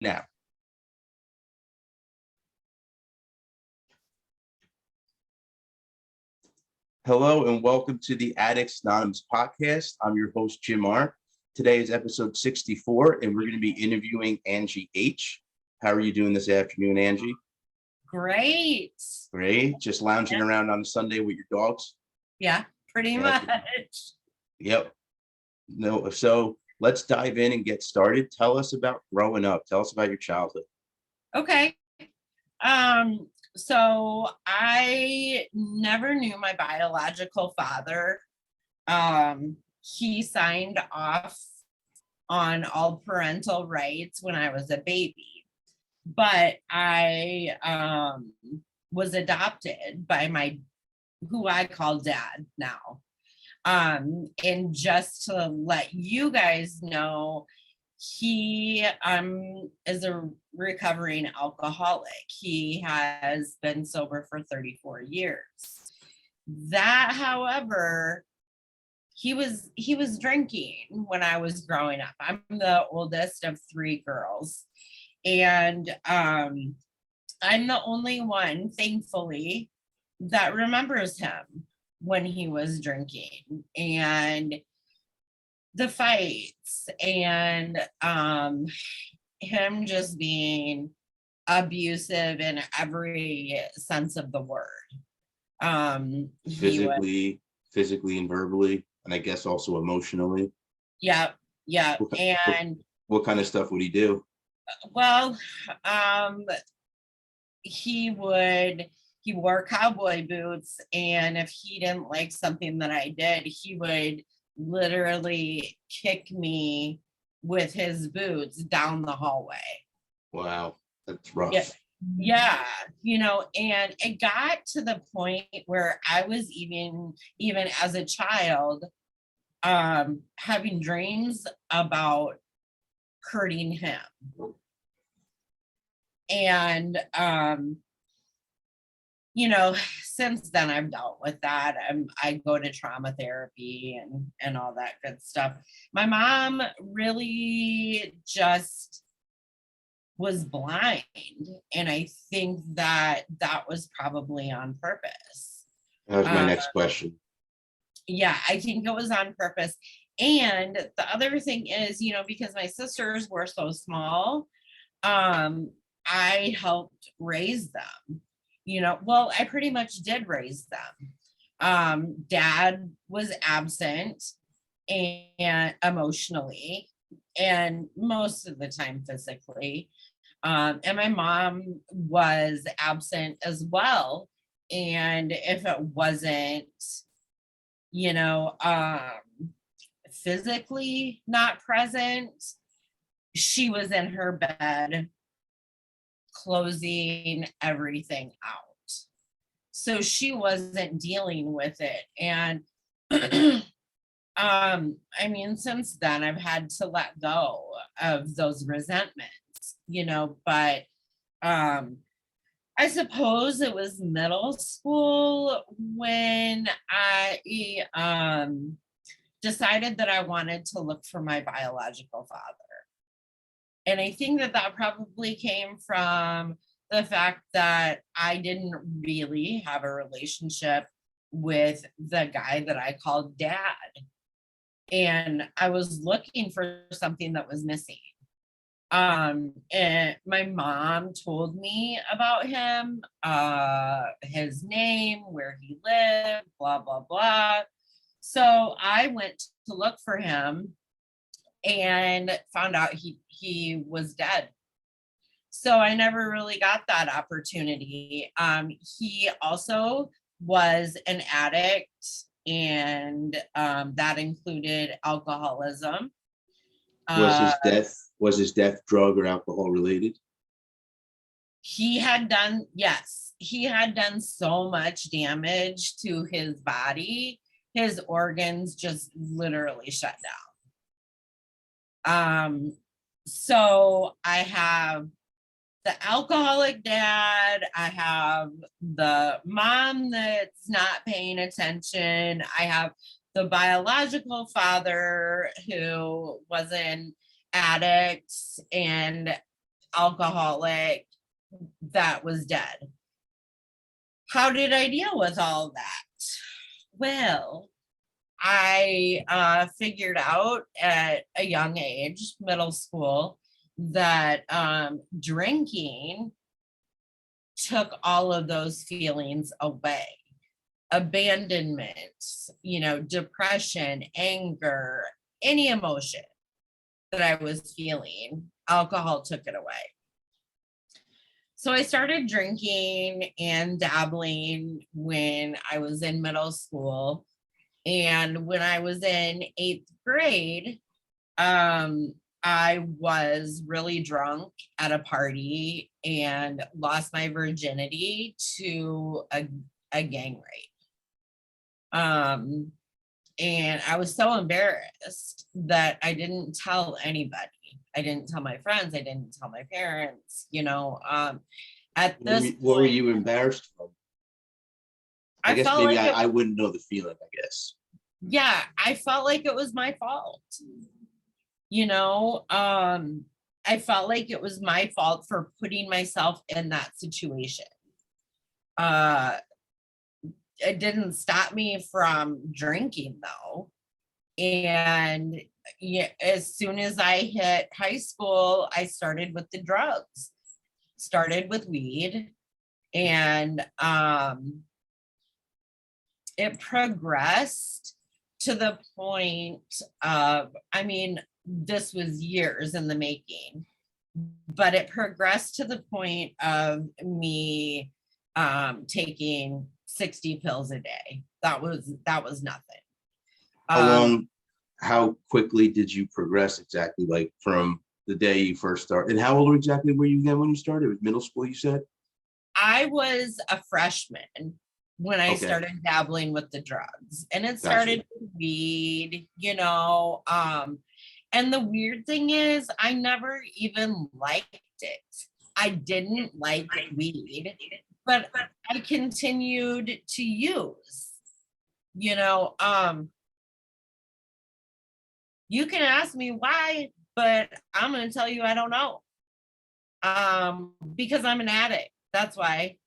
Now, hello and welcome to the Addicts Anonymous podcast. I'm your host, Jim R. Today is episode 64, and we're going to be interviewing Angie H. How are you doing this afternoon, Angie? Great. Great. Just lounging around on a Sunday with your dogs? Yeah, pretty much. Yep. No, so let's dive in and get started. Tell us about growing up. Tell us about your childhood. Okay. So I never knew my biological father. He signed off on all parental rights when I was a baby, but I was adopted by who I call dad now. And just to let you guys know, he is a recovering alcoholic. He has been sober for 34 years. That, however, he was drinking when I was growing up. I'm the oldest of three girls, and I'm the only one, thankfully, that remembers him when he was drinking, and the fights, and him just being abusive in every sense of the word. Physically and verbally, and I guess also emotionally. Yep. And what kind of stuff would he do? Well, he wore cowboy boots, and if he didn't like something that I did, he would literally kick me with his boots down the hallway. Wow, that's rough. Yeah, and it got to the point where I was even as a child having dreams about hurting him. And since then I've dealt with that. I go to trauma therapy and all that good stuff. My mom really just was blind, and I think that was probably on purpose. That was my next question. Yeah, I think it was on purpose. And the other thing is, because my sisters were so small, I helped raise them. Well, I pretty much did raise them. Dad was absent and emotionally, and most of the time physically. And my mom was absent as well. And if it wasn't, physically not present, she was in her bed closing everything out. So she wasn't dealing with it. And since then I've had to let go of those resentments, but I suppose it was middle school when I decided that I wanted to look for my biological father. And I think that probably came from the fact that I didn't really have a relationship with the guy that I called dad. And I was looking for something that was missing. And my mom told me about him, his name, where he lived, blah, blah, blah. So I went to look for him and found out he was dead. So I never really got that opportunity. He also was an addict, and that included alcoholism. Was his death drug or alcohol related? He had done so much damage to his body. His organs just literally shut down. So I have the alcoholic dad, I have the mom that's not paying attention, I have the biological father who was an addict, and alcoholic that was dead. How did I deal with all that? Well, I figured out at a young age, middle school, that drinking took all of those feelings away. Abandonment, depression, anger, any emotion that I was feeling, alcohol took it away. So I started drinking and dabbling when I was in middle school. And when I was in 8th grade, I was really drunk at a party and lost my virginity to a gang rape. And I was so embarrassed that I didn't tell anybody. I didn't tell my friends. I didn't tell my parents, at this What were point, you embarrassed from? I guess felt maybe like I wouldn't know the feeling, I guess. yeah, I felt like it was my fault. I felt like it was my fault for putting myself in that situation. It didn't stop me from drinking though. And yeah, as soon as I hit high school, I started with the drugs, started with weed, and it progressed to the point of, this was years in the making, but it progressed to the point of me taking 60 pills a day. That was nothing. How quickly did you progress exactly? Like from the day you first started, and how old exactly were you then when you started? It was middle school, you said? I was a freshman when I Okay. started dabbling with the drugs, and it Gotcha. started with weed, and the weird thing is I never even liked it. I didn't like weed, but I continued to use, you can ask me why, but I'm going to tell you I don't know. Because I'm an addict. That's why,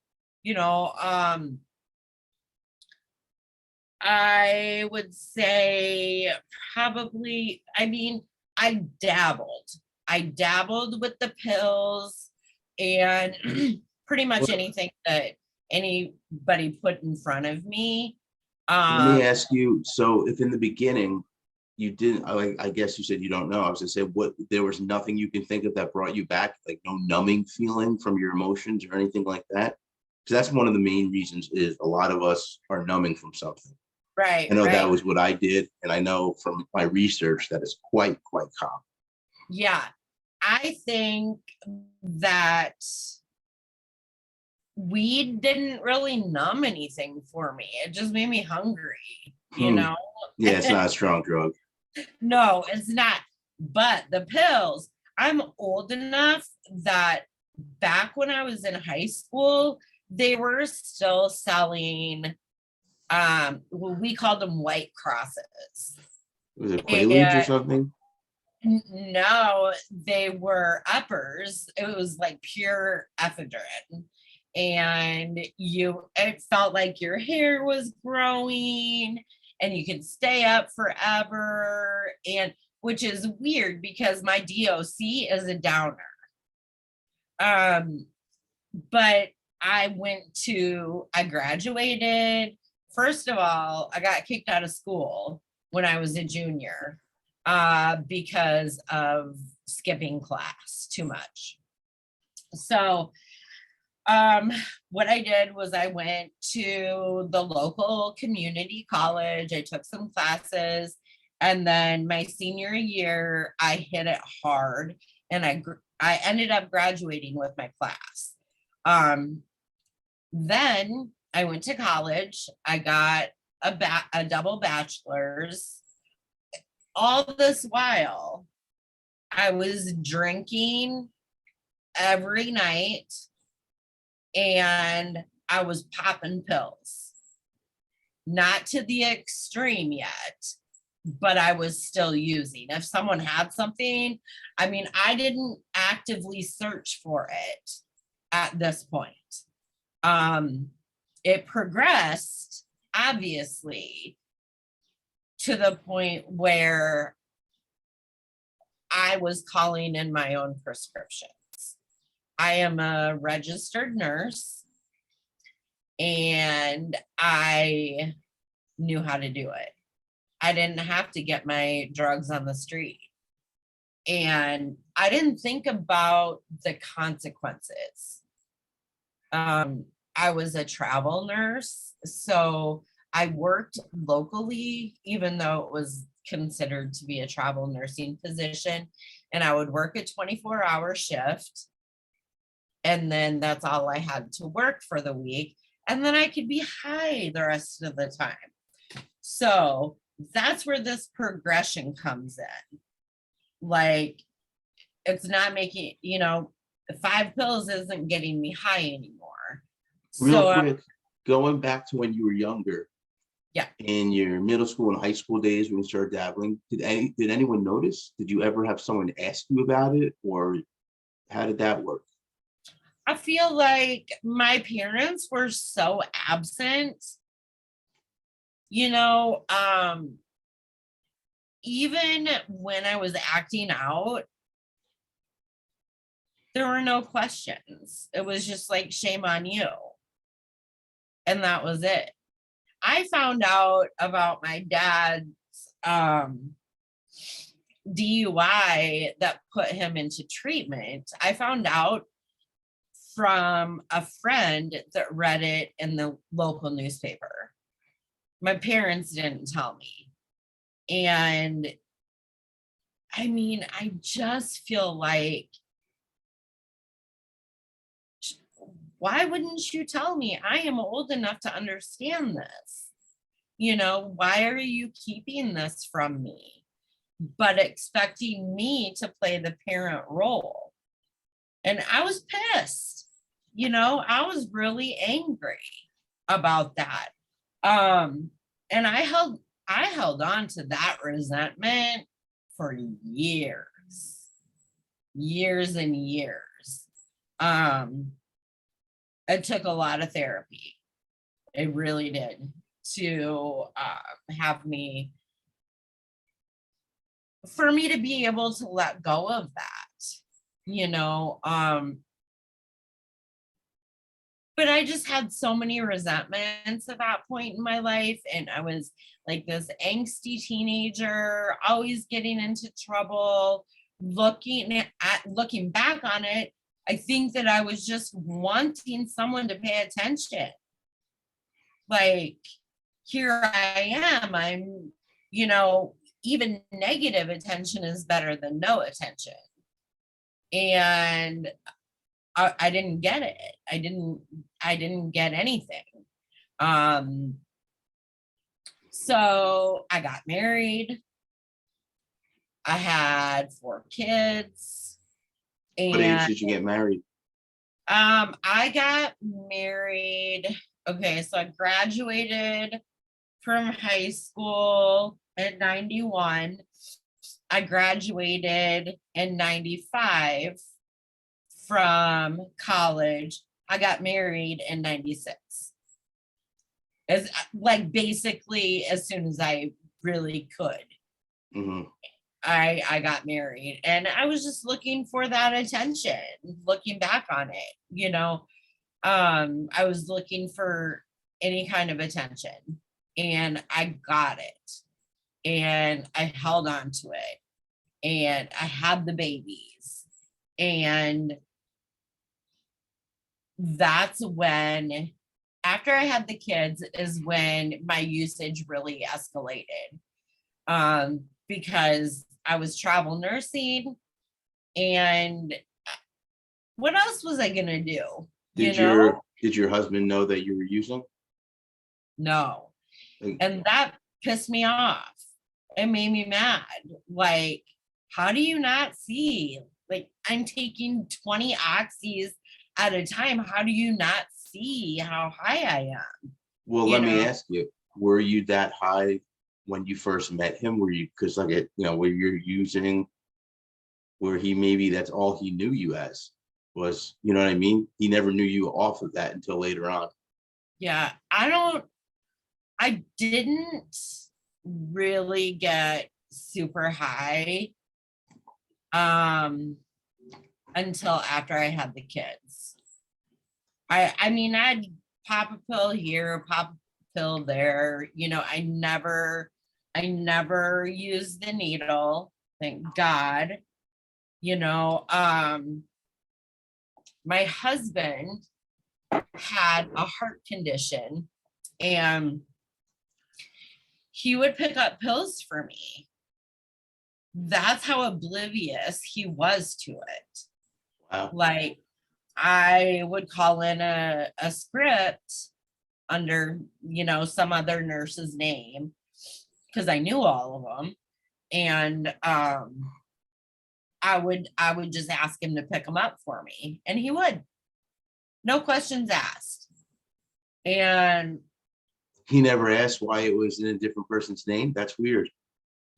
I would say probably, I dabbled. I dabbled with the pills and pretty much anything that anybody put in front of me. Let me ask you, so if in the beginning you didn't, I guess you said you don't know. I was gonna say, what, there was nothing you can think of that brought you back, like no numbing feeling from your emotions or anything like that? Because that's one of the main reasons is a lot of us are numbing from something. Right, I know that right. was what I did, and I know from my research that is quite common. Yeah. I think that weed didn't really numb anything for me. It just made me hungry, Yeah, it's not a strong drug. No, it's not. But the pills, I'm old enough that back when I was in high school, they were still selling we called them white crosses. Was it Quaaludes or And something? no, they were uppers. It was like pure ephedrine. And it felt like your hair was growing and you could stay up forever. And which is weird because my DOC is a downer. But I graduated. First of all, I got kicked out of school when I was a junior because of skipping class too much. So what I did was I went to the local community college. I took some classes, and then my senior year, I hit it hard, and I ended up graduating with my class. Then I went to college. I got a double bachelor's. All this while, I was drinking every night and I was popping pills. Not to the extreme yet, but I was still using. If someone had something, I mean, I didn't actively search for it at this point. It progressed, obviously, to the point where I was calling in my own prescriptions. I am a registered nurse, and I knew how to do it. I didn't have to get my drugs on the street. And I didn't think about the consequences. I was a travel nurse, so I worked locally, even though it was considered to be a travel nursing position. And I would work a 24-hour shift. And then that's all I had to work for the week. And then I could be high the rest of the time. So that's where this progression comes in. Like, it's not making, 5 pills isn't getting me high anymore. Real quick, going back to when you were younger, yeah, in your middle school and high school days when you started dabbling, did anyone notice? Did you ever have someone ask you about it, or how did that work? I feel like my parents were so absent, even when I was acting out, there were no questions. It was just like, shame on you. And that was it. I found out about my dad's DUI that put him into treatment. I found out from a friend that read it in the local newspaper. My parents didn't tell me. And I mean, I just feel like, why wouldn't you tell me? I am old enough to understand this. Why are you keeping this from me, but expecting me to play the parent role? And I was pissed. I was really angry about that. And I held on to that resentment for years and years. It took a lot of therapy. It really did, to for me to be able to let go of that, but I just had so many resentments at that point in my life. And I was like this angsty teenager, always getting into trouble. Looking back on it, I think that I was just wanting someone to pay attention. Like, here I am. I'm, even negative attention is better than no attention. And I didn't get it. I didn't get anything. So I got married. I had 4 kids. What age did you get married? I got married. Okay, so I graduated from high school in 91. I graduated in 95 from college. I got married in 96. As like basically as soon as I really could. Mm-hmm. I got married, and I was just looking for that attention. Looking back on it, I was looking for any kind of attention, and I got it, and I held on to it, and I had the babies, and that's when, after I had the kids, is when my usage really escalated, because I was travel nursing, and what else was I gonna do? Did your husband know that you were using? No. And that pissed me off. It made me mad. Like, how do you not see? Like, I'm taking 20 oxys at a time. How do you not see how high I am? Well, let me ask you, were you that high when you first met him? Were you, because like it, where you're using, where he, maybe that's all he knew you as was, you know what I mean? He never knew you off of that until later on. Yeah, I didn't really get super high until after I had the kids. I mean, I'd pop a pill here, pop a pill there. I never used the needle, thank God. My husband had a heart condition, and he would pick up pills for me. That's how oblivious he was to it. Wow. Like, I would call in a script under, some other nurse's name, because I knew all of them. And I would just ask him to pick them up for me, and he would. No questions asked. And He never asked why it was in a different person's name. That's weird.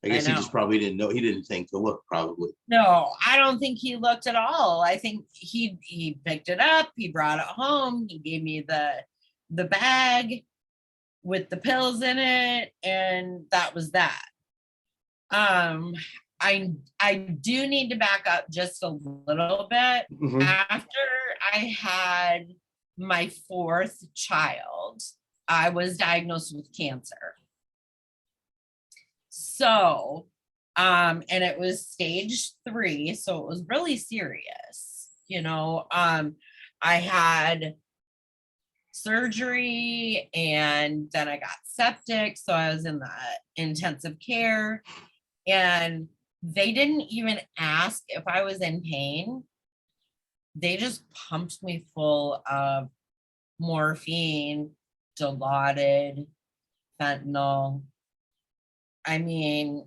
I guess he know. just probably didn't know. He didn't think to look, probably. No, I don't think he looked at all. I think he picked it up, he brought it home, he gave me the bag with the pills in it, and that was that. I do need to back up just a little bit. Mhm. After I had my fourth child, I was diagnosed with cancer. So, and it was stage 3, so it was really serious. I had surgery, and then I got septic, so I was in the intensive care, and they didn't even ask if I was in pain. They just pumped me full of morphine, Dilaudid, fentanyl. I mean,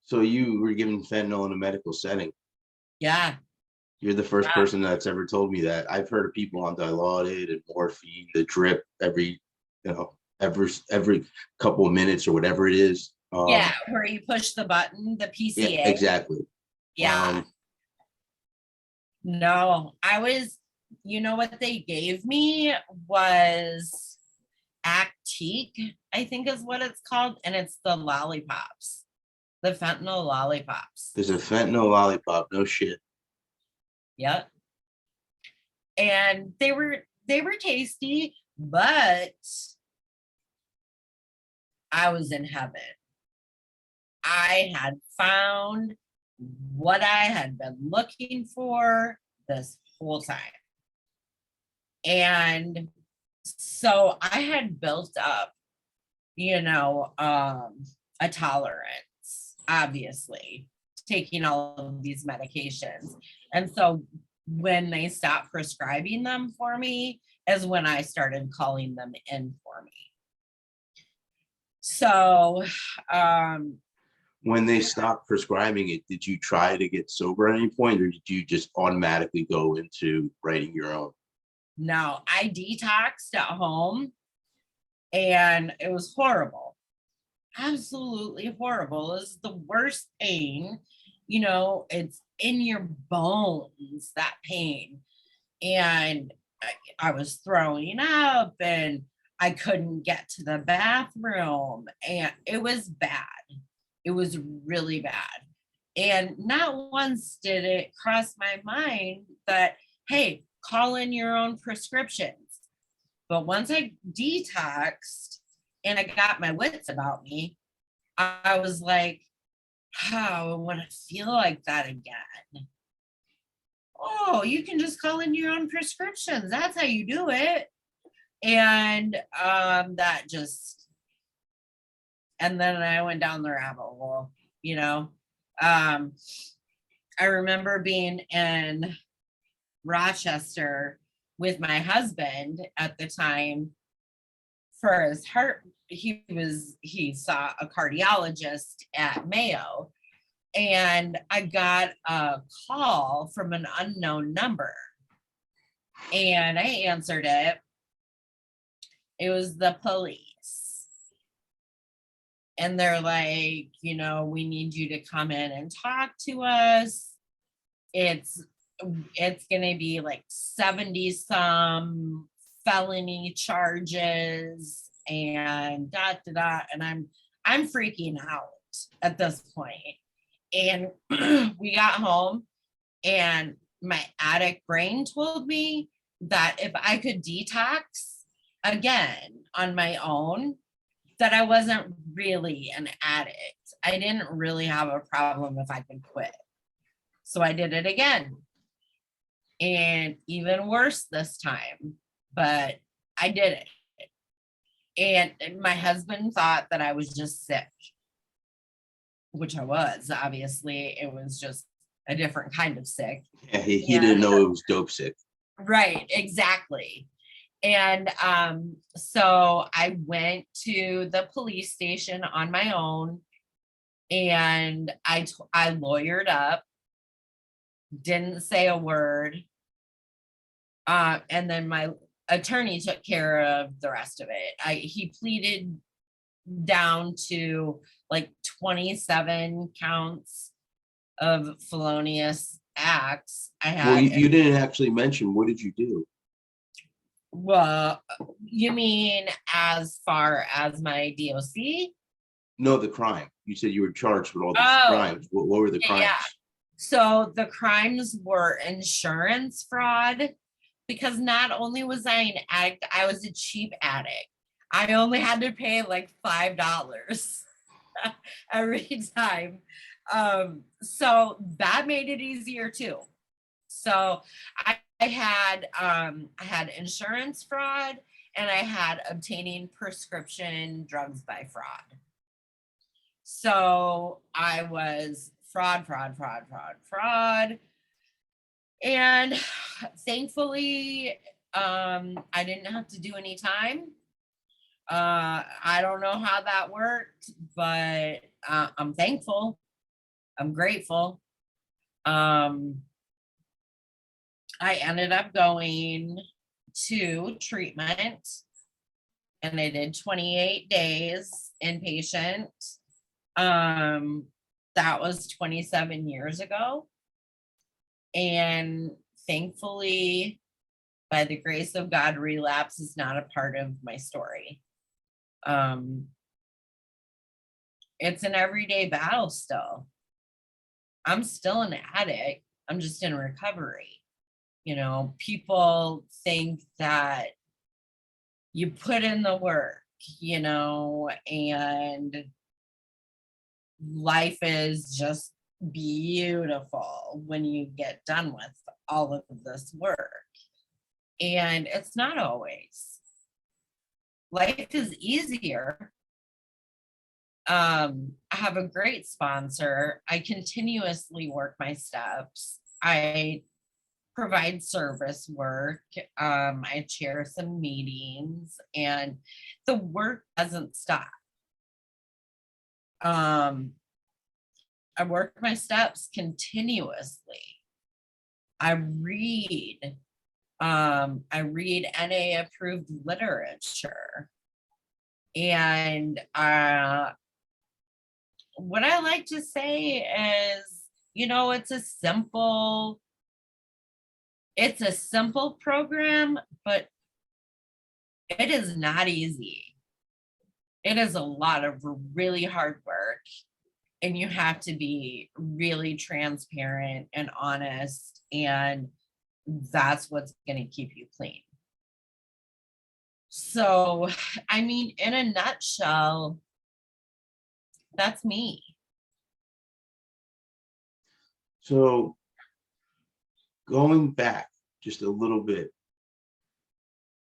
So you were given fentanyl in a medical setting. yeah. You're the first person that's ever told me that. I've heard of people on Dilaudid and morphine, the drip every couple of minutes or whatever it is. Yeah, where you push the button, the PCA. Yeah, exactly. Yeah. No, what they gave me was Actique, I think is what it's called, and it's the lollipops, the fentanyl lollipops. There's a fentanyl lollipop, no shit. Yep. And they were tasty, but I was in heaven. I had found what I had been looking for this whole time. And so I had built up, a tolerance, obviously, taking all of these medications. And so when they stopped prescribing them for me is when I started calling them in for me. So, when they stopped prescribing it, did you try to get sober at any point, or did you just automatically go into writing your own? no, I detoxed at home, and it was horrible. Absolutely horrible. It was the worst pain. It's in your bones, that pain. And I was throwing up, and I couldn't get to the bathroom, and it was bad. It was really bad. And not once did it cross my mind that, hey, call in your own prescriptions. But once I detoxed and I got my wits about me, I was like, how I want to feel like that again. Oh, you can just call in your own prescriptions. That's how you do it. And and then I went down the rabbit hole, I remember being in Rochester with my husband at the time for his heart. He saw a cardiologist at Mayo, and I got a call from an unknown number, and I answered it. It was the police. and they're like, we need you to come in and talk to us. It's gonna be like 70 some felony charges and and I'm freaking out at this point. And we got home, and my addict brain told me that if I could detox again on my own, that I wasn't really an addict. I didn't really have a problem if I could quit. So I did it again. And even worse this time, but I did it. And my husband thought that I was just sick, which I was. Obviously, it was just a different kind of sick. Yeah, he didn't know it was dope sick. Right, exactly. And so I went to the police station on my own, and I lawyered up, didn't say a word. And then my attorney took care of the rest of it. He pleaded down to like 27 counts of felonious acts. Well, you didn't actually mention, what did you do? Well, you mean as far as my DOC? No, the crime. You said you were charged with all these crimes. What were the crimes? Yeah. So the crimes were insurance fraud, because not only was I an addict, I was a cheap addict. I only had to pay like $5 every time. So that made it easier too. So I had insurance fraud, and I had obtaining prescription drugs by fraud. So I was fraud. And thankfully, I didn't have to do any time. I don't know how that worked, but I'm thankful. I'm grateful. I ended up going to treatment, and I did 28 days inpatient. That was 27 years ago. And thankfully, by the grace of God, relapse is not a part of my story. It's an everyday battle still. I'm still an addict. I'm just in recovery. People think that you put in the work, and life is just beautiful when you get done with all of this work. And it's not always. Life is easier. I have a great sponsor. I continuously work my steps. I provide service work. I chair some meetings, and the work doesn't stop. I work my steps continuously. I read NA approved literature. And what I like to say is, it's a simple program, but it is not easy. It is a lot of really hard work, and you have to be really transparent and honest, and that's what's going to keep you clean. So, in a nutshell, that's me. So going back just a little bit,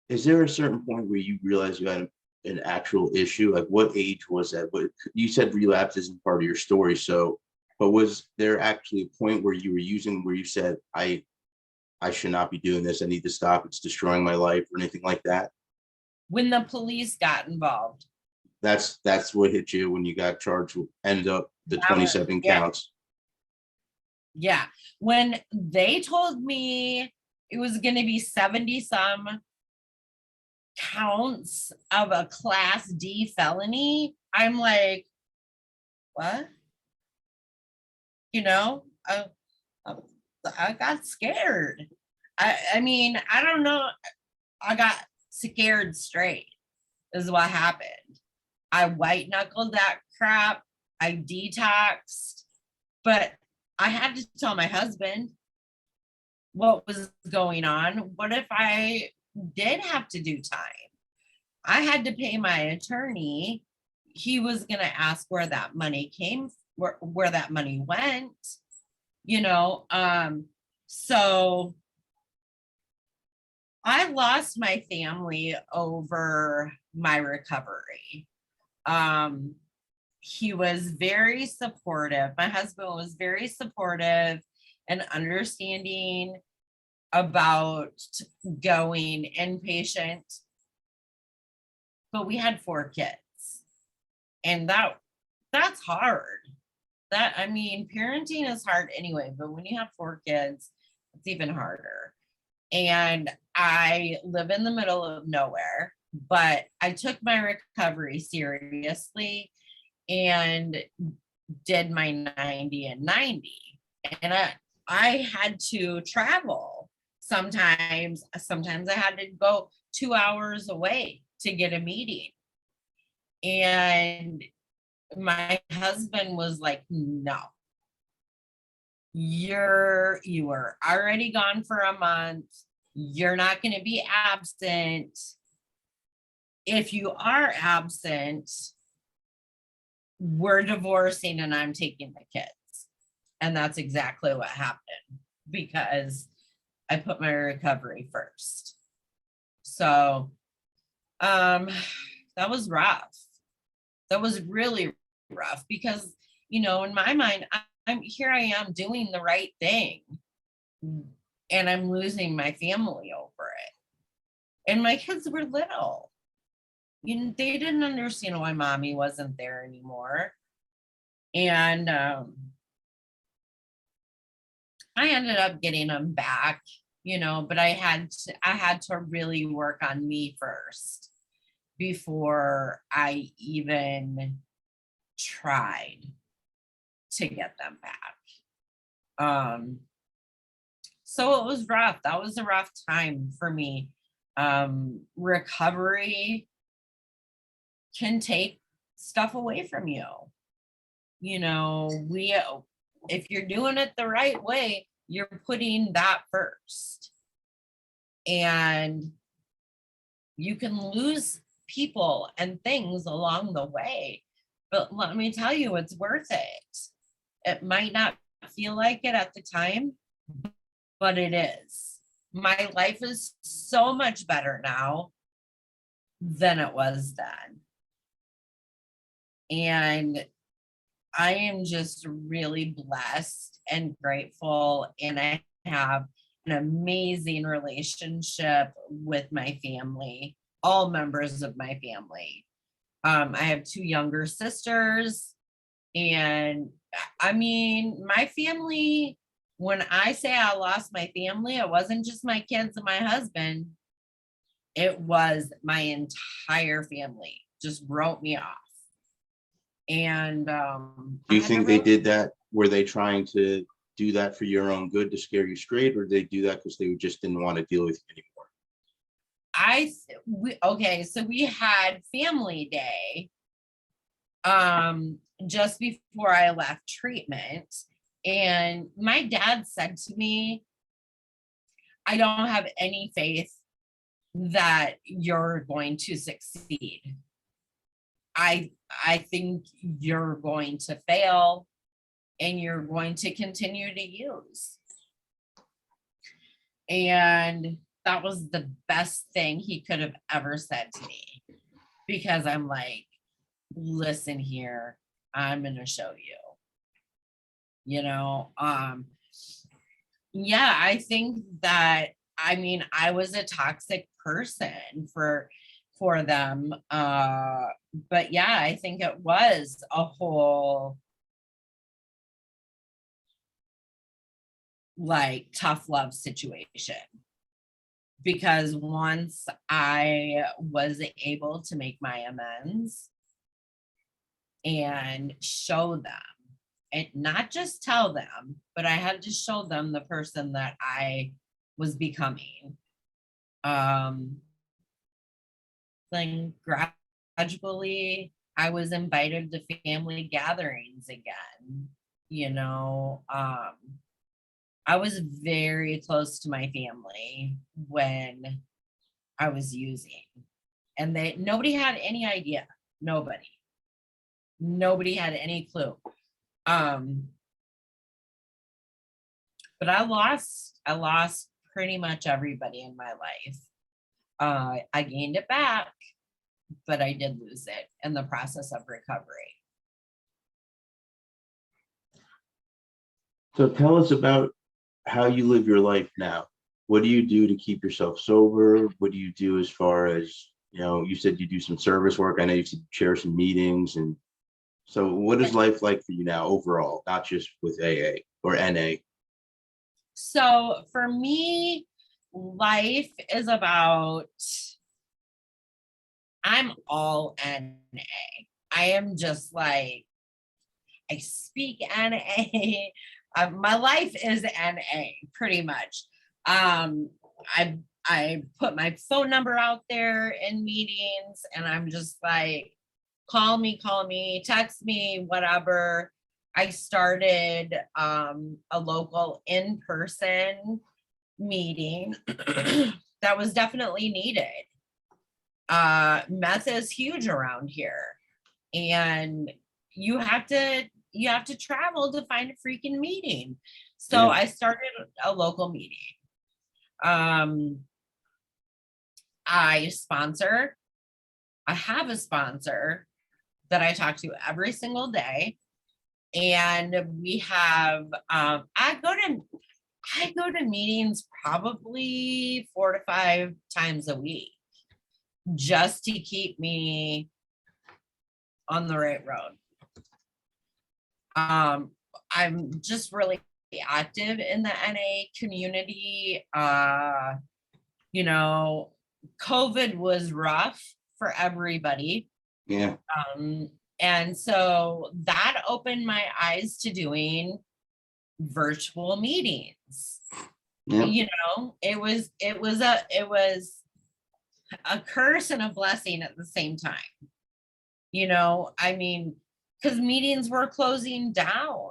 is there a certain point where you realize you had an actual issue? Like, what age was that? But you said relapse isn't part of your story. So, but was there actually a point where you were using, where you said, I should not be doing this. I need to stop. It's destroying my life, or anything like that? When the police got involved. That's what hit you when you got charged with, ended up the 27 counts. Yeah. When they told me it was going to be 70 some counts of a class D felony, I'm like, what? You know, I got scared. I mean, I don't know. I got scared straight is what happened. I white knuckled that crap. I detoxed, but I had to tell my husband what was going on. What if I did have to do time? I had to pay my attorney. He was going to ask where that money came, where that money went, you know. So I lost my family over my recovery. He was very supportive. My husband was very supportive and understanding about going inpatient. But we had 4 kids. And that's hard. I mean, parenting is hard anyway, but when you have 4 kids, it's even harder. And I live in the middle of nowhere, but I took my recovery seriously and did my 90 and 90. And I had to travel. Sometimes I had to go 2 hours away to get a meeting. And my husband was like, no, you were already gone for a month. You're not going to be absent. If you are absent, we're divorcing and I'm taking the kids. And that's exactly what happened because I put my recovery first. So that was rough. That was really rough because, you know, in my mind, I'm here, I am doing the right thing and I'm losing my family over it. And my kids were little. You know, they didn't understand why mommy wasn't there anymore. And I ended up getting them back, you know, but I had to really work on me first before I even tried to get them back. So it was rough. That was a rough time for me. Recovery can take stuff away from you. You know, if you're doing it the right way, you're putting that first. And you can lose people and things along the way. But let me tell you, it's worth it. It might not feel like it at the time, but it is. My life is so much better now than it was then. And I am just really blessed and grateful. And I have an amazing relationship with my family, all members of my family. I have 2 younger sisters. And I mean, my family, when I say I lost my family, it wasn't just my kids and my husband. It was my entire family just wrote me off. And do you think they did that? Were they trying to do that for your own good to scare you straight, or did they do that because they just didn't want to deal with you anymore? Okay, so we had family day just before I left treatment, and my dad said to me, I don't have any faith that you're going to succeed. I think you're going to fail and you're going to continue to use. And that was the best thing he could have ever said to me, because I'm like, listen here, I'm going to show you, you know. Yeah, I think that, I mean, I was a toxic person for them. But yeah, I think it was a whole like tough love situation, because once I was able to make my amends and show them, and not just tell them, but I had to show them the person that I was becoming. Then gradually I was invited to family gatherings again. I was very close to my family when I was using, and nobody had any idea. Nobody had any clue. But I lost pretty much everybody in my life. I gained it back, but I did lose it in the process of recovery. So tell us about how you live your life now. What do you do to keep yourself sober? What do you do as far as, you said you do some service work. I know you said chair some meetings. And so what is life like for you now overall, not just with AA or NA? So for me, life is about, I'm all NA. I am just like, I speak NA. My life is NA pretty much. I put my phone number out there in meetings, and I'm just like, call me, text me, whatever. I started a local in-person meeting that was definitely needed. Meth is huge around here, and you have to travel to find a freaking meeting. So Yeah. I started a local meeting. I have a sponsor that I talk to every single day. And we have, I go to meetings probably 4 to 5 times a week just to keep me on the right road. I'm just really active in the NA community. COVID was rough for everybody. Yeah. And so that opened my eyes to doing virtual meetings. Yeah. It was a curse and a blessing at the same time. Because meetings were closing down.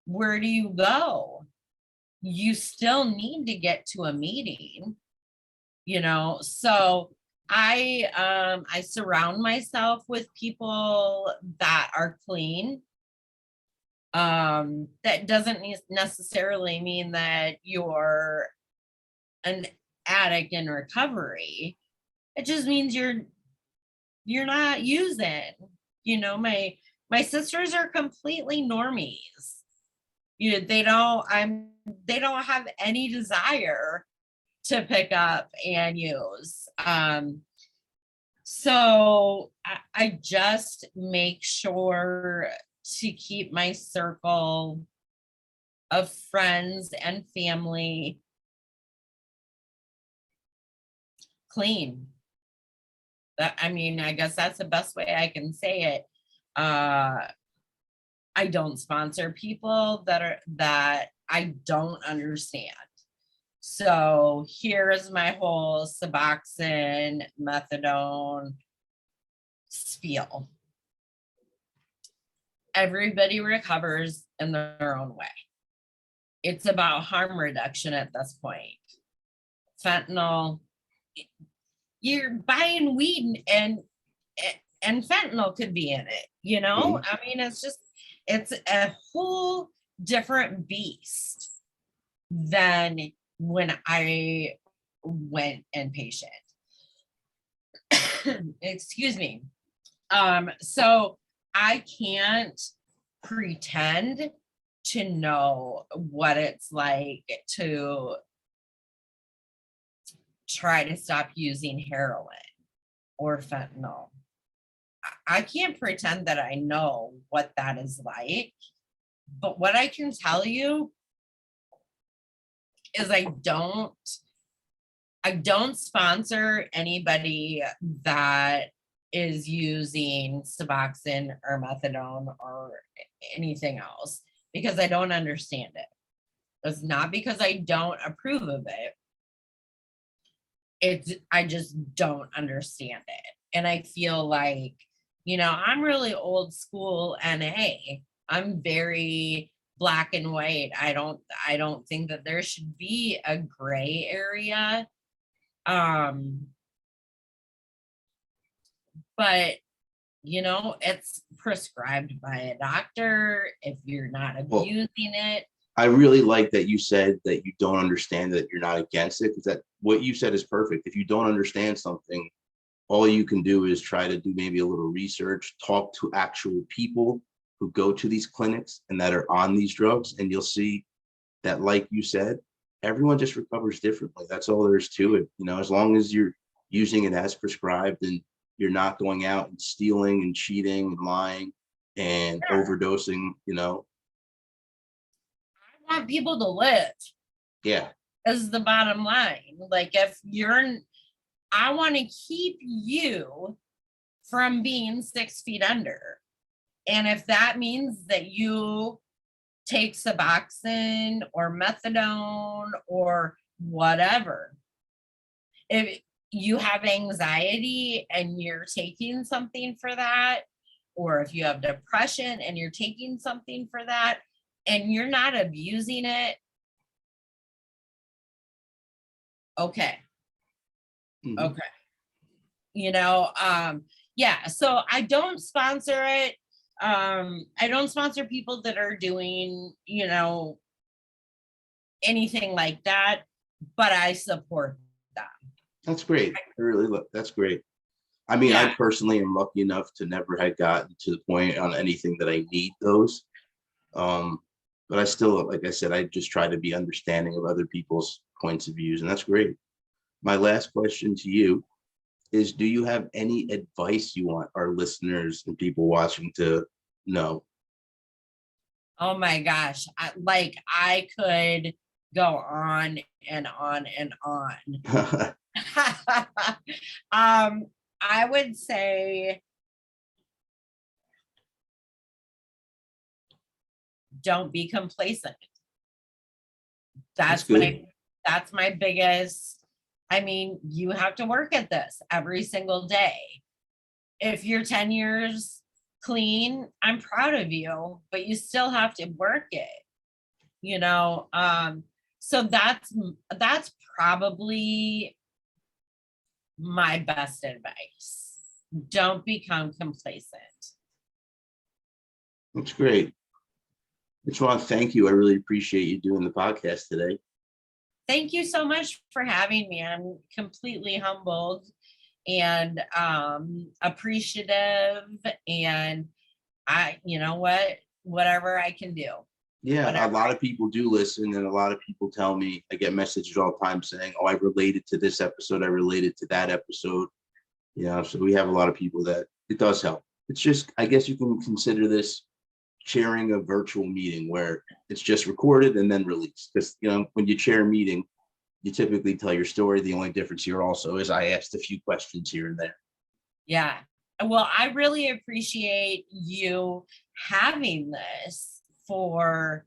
Where do you go? You still need to get to a meeting, so I surround myself with people that are clean. That doesn't necessarily mean that you're an addict in recovery. It just means you're not using. My sisters are completely normies. They don't have any desire to pick up and use. So I just make sure to keep my circle of friends and family clean. I guess that's the best way I can say it. I don't sponsor people that I don't understand. So here's my whole Suboxone, methadone spiel. Everybody recovers in their own way. It's about harm reduction at this point. Fentanyl, you're buying weed and fentanyl could be in it, it's a whole different beast than when I went inpatient. Excuse me. So I can't pretend to know what it's like to try to stop using heroin or fentanyl. I can't pretend that I know what that is like, but what I can tell you is I don't sponsor anybody that is using Suboxone or methadone or anything else, because I don't understand it. It's not because I don't approve of it. I just don't understand it. And I feel like, I'm really old school NA. I'm very black and white. I don't think that there should be a gray area. But it's prescribed by a doctor. If you're not abusing it. I really like that you said that you don't understand, that you're not against it, because that what you said is perfect. If you don't understand something, all you can do is try to do maybe a little research, talk to actual people who go to these clinics and that are on these drugs, and you'll see that, like you said, everyone just recovers differently. That's all there is to it. As long as you're using it as prescribed and you're not going out and stealing and cheating and lying and overdosing, I want people to live. Yeah. Is the bottom line. Like, I want to keep you from being 6 feet under. And if that means that you take Suboxone or methadone or whatever, if you have anxiety and you're taking something for that, or if you have depression and you're taking something for that, and you're not abusing it, okay. Okay. Yeah, so I don't sponsor it. I don't sponsor people that are doing, anything like that, but I support them. That's great. That's great. I mean, I personally am lucky enough to never have gotten to the point on anything that I need those. But I still, like I said, I just try to be understanding of other people's points of views, and that's great. My last question to you is, do you have any advice you want our listeners and people watching to know? Oh my gosh. I could go on and on and on. I would say, don't be complacent. That's my biggest. I mean, you have to work at this every single day. If you're 10 years clean, I'm proud of you, but you still have to work it. So that's probably my best advice. Don't become complacent. That's great. I just want to thank you. I really appreciate you doing the podcast today. Thank you so much for having me. I'm completely humbled and appreciative, and whatever I can do. Yeah, a lot of people do listen, and a lot of people tell me, I get messages all the time saying, oh, I related to this episode, I related to that episode. So we have a lot of people that it does help. It's just, I guess you can consider this chairing a virtual meeting where it's just recorded and then released. Because when you chair a meeting, you typically tell your story. The only difference here also is I asked a few questions here and there. Yeah. Well, I really appreciate you having this for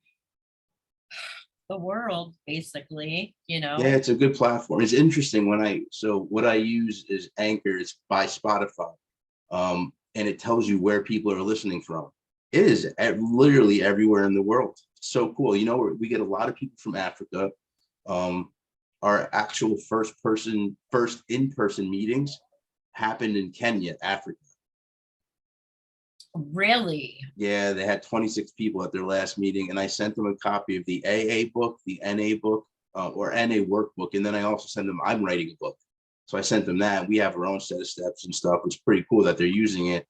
the world, basically. Yeah, it's a good platform. It's interesting what I use is Anchor. It's by Spotify, and it tells you where people are listening from. It is literally everywhere in the world. It's so cool. We get a lot of people from Africa. Our actual first in-person meetings happened in Kenya, Africa. Really? Yeah, they had 26 people at their last meeting, and I sent them a copy of the AA book, the NA book, or NA workbook, and then I also sent them, I'm writing a book. So I sent them that. We have our own set of steps and stuff. It's pretty cool that they're using it.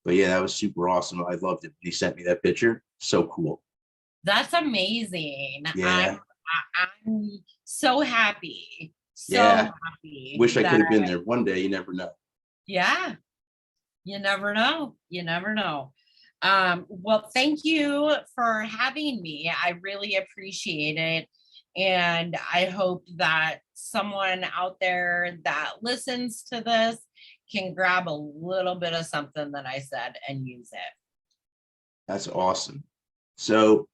But yeah, that was super awesome. I loved it. He sent me that picture. So cool. That's amazing. Yeah. I'm so happy. Happy. Wish I could have been there one day. You never know. Yeah. You never know. Well, thank you for having me. I really appreciate it. And I hope that someone out there that listens to this can grab a little bit of something that I said and use it. That's awesome. So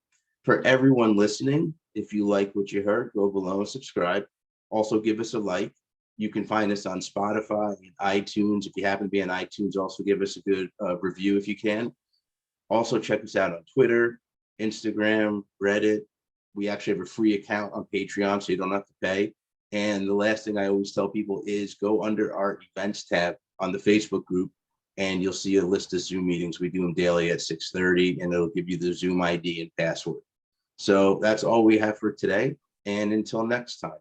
for everyone listening, if you like what you heard, go below and subscribe. Also give us a like. You can find us on Spotify and iTunes. If you happen to be on iTunes, also give us a good review if you can. Also check us out on Twitter, Instagram, Reddit. We actually have a free account on Patreon, so you don't have to pay. And the last thing I always tell people is go under our events tab on the Facebook group, and you'll see a list of Zoom meetings. We do them daily at 6:30, and it'll give you the Zoom ID and password. So that's all we have for today. And until next time.